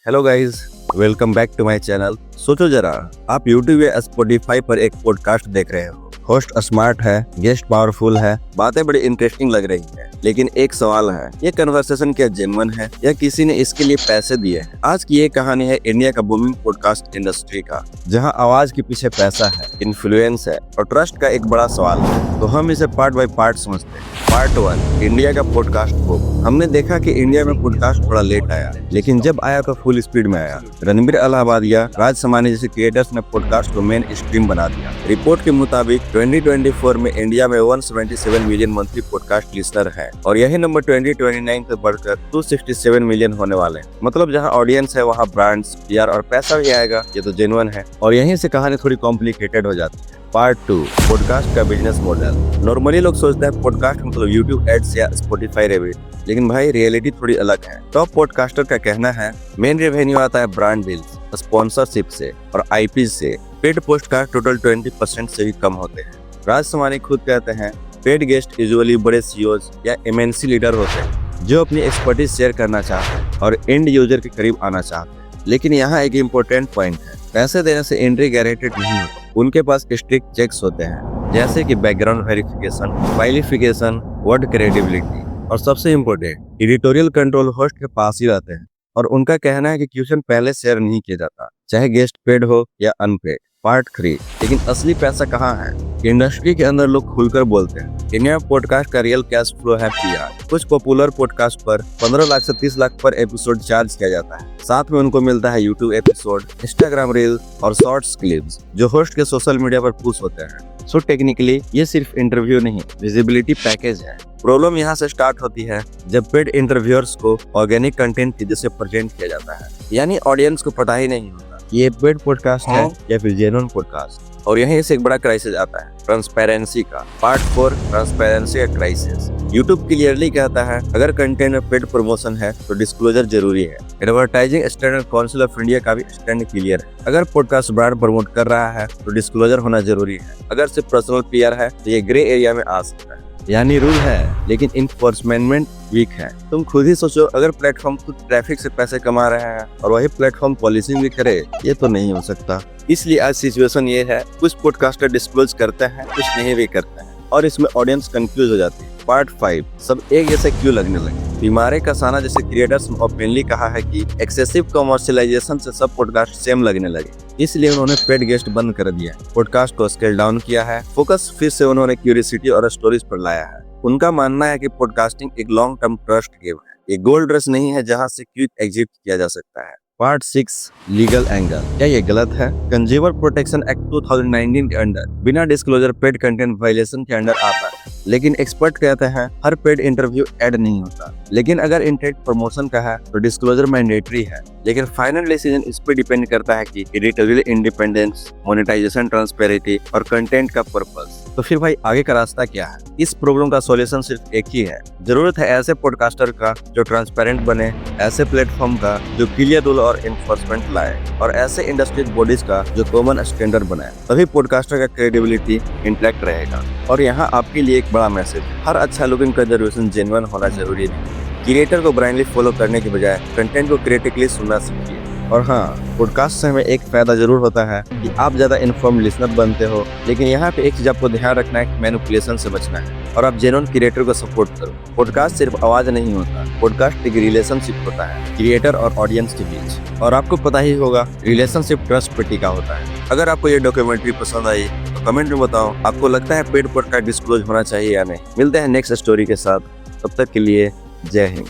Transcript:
Hello guys, welcome back to my channel. सोचो जरा, आप YouTube या Spotify पर एक पॉडकास्ट देख रहे हो। होस्ट स्मार्ट है, गेस्ट पावरफुल है, बातें बड़ी इंटरेस्टिंग लग रही है, लेकिन एक सवाल है, ये कन्वर्सेशन क्या जेन्युइन है या किसी ने इसके लिए पैसे दिए हैं? आज की ये कहानी है इंडिया का बूमिंग पॉडकास्ट इंडस्ट्री का, जहां आवाज के पीछे पैसा है, इन्फ्लुएंस है और ट्रस्ट का एक बड़ा सवाल है। तो हम इसे पार्ट बाय पार्ट समझते हैं। पार्ट 1, इंडिया का पॉडकास्ट बूम। हमने देखा कि इंडिया में पॉडकास्ट थोड़ा लेट आया, लेकिन जब आया तो फुल स्पीड में आया। रणबीर अलाहाबादिया, राज समानी जैसे क्रिएटर्स ने पॉडकास्ट को मेन स्ट्रीम बना दिया। रिपोर्ट के मुताबिक 2024 में इंडिया में 177 मिलियन मंथली पॉडकास्ट लिसनर है और यही नंबर 2029 से बढ़कर 267 मिलियन होने वाले हैं। मतलब जहां ऑडियंस है वहां ब्रांड्स, PR और पैसा भी आएगा। ये तो जेन्युइन है और यहीं से कहानी थोड़ी कॉम्प्लिकेटेड हो जाती है। पार्ट 2, पॉडकास्ट का बिजनेस मॉडल। नॉर्मली लोग सोचते हैं पॉडकास्ट मतलब YouTube एड्स या Spotify रेवेन्यू, लेकिन भाई रियलिटी थोड़ी अलग है। टॉप पॉडकास्टर का कहना है मेन रेवेन्यू आता है ब्रांड डील्स, स्पॉन्सरशिप से और IP से। पेड पॉडकास्ट टोटल 20% से भी कम होते हैं। राज समानी खुद कहते हैं पेड गेस्ट यूजुअली बड़े CEOs या MNC लीडर होते हैं जो अपनी एक्सपर्टीज शेयर करना चाहते हैं और एंड यूजर के करीब आना चाहते हैं। लेकिन यहाँ एक इम्पोर्टेंट पॉइंट है, पैसे देने से एंट्री गारंटेड नहीं होती। उनके पास स्ट्रिक्ट चेक्स होते हैं, जैसे कि background verification, qualification, word credibility और सबसे इम्पोर्टेंट एडिटोरियल कंट्रोल होस्ट के पास ही रहते हैं। और उनका कहना है कि क्वेश्चन पहले शेयर नहीं किया जाता, चाहे गेस्ट पेड हो या अनपेड। पार्ट 3, लेकिन असली पैसा कहाँ है? इंडस्ट्री के अंदर लोग खुलकर बोलते हैं इंडिया में पॉडकास्ट का रियल कैश फ्लो है PR। कुछ पॉपुलर पॉडकास्ट पर 15 लाख से 30 लाख पर एपिसोड चार्ज किया जाता है। साथ में उनको मिलता है YouTube एपिसोड, Instagram रील और शॉर्ट्स क्लिप्स जो होस्ट के सोशल मीडिया पर पुश होते हैं। सो टेक्निकली ये सिर्फ इंटरव्यू नहीं, विजिबिलिटी पैकेज है। प्रॉब्लम यहाँ से स्टार्ट होती है जब पेड इंटरव्यूअर्स को ऑर्गेनिक कंटेंट की जैसे प्रेजेंट किया जाता है, यानी ऑडियंस को पता ही नहीं होता ये पेड पॉडकास्ट है या फिर जेन्युइन पॉडकास्ट। और यहीं से एक बड़ा क्राइसिस आता है, ट्रांसपेरेंसी का। पार्ट 4, ट्रांसपेरेंसी का क्राइसिस। YouTube क्लियरली कहता है अगर कंटेंट में पेड प्रमोशन है तो डिस्क्लोजर जरूरी है। Advertising standard council of India का भी स्टैंड क्लियर है, अगर पॉडकास्ट ब्रांड प्रमोट कर रहा है तो डिस्क्लोजर होना जरूरी है। अगर सिर्फ पर्सनल PR है तो ये ग्रे एरिया में आ सकता है। यानी रूल है लेकिन इन्फोर्समेंट वीक है। तुम खुद ही सोचो, अगर प्लेटफॉर्म खुद ट्रैफिक से पैसे कमा रहे हैं और वही प्लेटफॉर्म पॉलिसिंग भी करे, ये तो नहीं हो सकता। इसलिए आज सिचुएशन ये है, कुछ पॉडकास्टर डिस्क्लोज करते हैं, कुछ नहीं भी करते हैं और इसमें ऑडियंस कंफ्यूज हो जाती है। पार्ट 5, सब एक जैसे क्यों लगने लगे? बीमारी का साना जैसे क्रिएटर्स ने ओपनली कहा है कि एक्सेसिव कमर्शियलाइजेशन से सब पॉडकास्ट सेम लगने लगे, इसलिए उन्होंने पेड गेस्ट बंद कर दिया, पॉडकास्ट को स्केल डाउन किया है, फोकस फिर से उन्होंने क्यूरियोसिटी और स्टोरीज पर लाया है। उनका मानना है कि पॉडकास्टिंग एक लॉन्ग टर्म ट्रस्ट गेम है, ये गोल्ड रश नहीं है जहां से क्विक एग्जिट किया जा सकता है। Part 6, legal angle. क्या ये गलत है? कंज्यूमर प्रोटेक्शन एक्ट 2019 के अंडर बिना डिस्क्लोजर पेड कंटेंट वायलेशन के अंडर आता है, लेकिन एक्सपर्ट कहते हैं हर पेड इंटरव्यू ऐड नहीं होता। लेकिन अगर इंटेंट प्रमोशन का है तो डिस्क्लोजर मैंडेटरी है। लेकिन फाइनल डिसीजन इस पे डिपेंड करता है कि एडिटोरियल इंडिपेंडेंस, मोनेटाइजेशन ट्रांसपेरेंसी और कंटेंट का पर्पस। तो फिर भाई आगे का रास्ता क्या है? इस प्रॉब्लम का सॉल्यूशन सिर्फ एक ही है, जरूरत है ऐसे पॉडकास्टर का जो ट्रांसपेरेंट बने, ऐसे प्लेटफॉर्म का जो क्लियर रूल और एनफोर्समेंट लाए और ऐसे इंडस्ट्री बॉडीज का जो कॉमन स्टैंडर्ड बनाए। तभी पॉडकास्टर का क्रेडिबिलिटी इंटैक्ट रहेगा। और यहाँ आपके लिए एक बड़ा मैसेज, हर अच्छा लुकिंग कंजर्वेशन जेन्युइन होना जरूरी नहीं। क्रिएटर को ब्लाइंडली फॉलो करने के बजाय कंटेंट को क्रिटिकली सुनना सीखिए। और हाँ, पॉडकास्ट से हमें एक फायदा जरूर होता है कि आप ज्यादा इन्फॉर्म लिसनर बनते हो, लेकिन यहाँ पे एक चीज आपको ध्यान रखना है कि मैनिपुलेशन से बचना है और आप जेन्युइन क्रिएटर को सपोर्ट करो। पॉडकास्ट सिर्फ आवाज नहीं होता, पॉडकास्ट एक रिलेशनशिप होता है क्रिएटर और ऑडियंस के बीच। और आपको पता ही होगा रिलेशनशिप ट्रस्ट पे टिका होता है। अगर आपको ये डॉक्यूमेंट्री पसंद आई तो कमेंट में बताओ आपको लगता है पेड पॉडकास्ट डिस्क्लोज होना चाहिए या नहीं। मिलते हैं नेक्स्ट स्टोरी के साथ, तब तक के लिए जय हिंद।